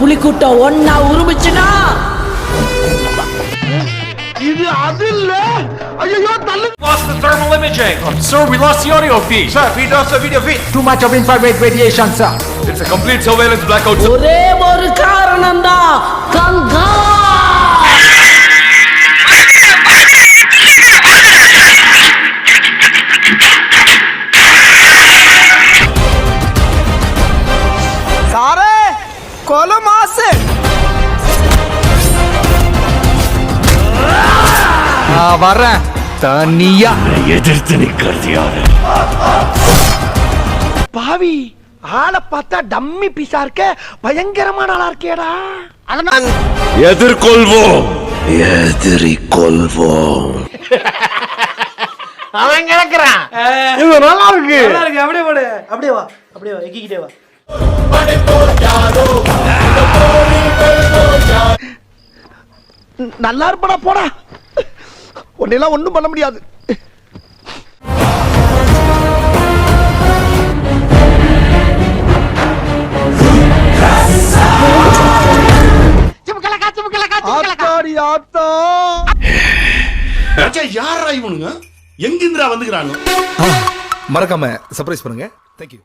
புலிக்கூட்டம் ஒன்னா உருமிச்சுனா இது அது இல்ல. ஐயோ தள்ளு. Lost the thermal imaging. Sir, we lost the audio feed. Sir, we lost the video feed. Too much of infrared radiation, sir. It's a complete surveillance blackout. Sir. ஒரே ஒரு காரணம் தான் கங்கா. சாரே கொலமாசு. வரேன் தனியா எதிர்த்து நிக்கிறது யாரு? பாவி ஆளை பார்த்தா டம்மி பீஸா இருக்க, பயங்கரமான ஆளா இருக்கேடா. எதிர்கொள்வோம். எதிரிகொள்வோம். அவன் கிடக்குறான். இது நல்லா இருக்கு. நல்லா இருக்கு. அப்படியே போடு. அப்படியே வா. அப்படியே வா. எக்கிக்கிட்டே வா. நல்லா இருப்படா போடா. உன்னெல்லாம் ஒண்ணும் பண்ண முடியாது. ஆத்தாடி ஆத்தா. யாரா இவனுங்க? எங்கிந்திரா வந்துக்கிறாங்க? மறக்காம சர்ப்ரைஸ் பண்ணுங்க. தேங்க்யூ.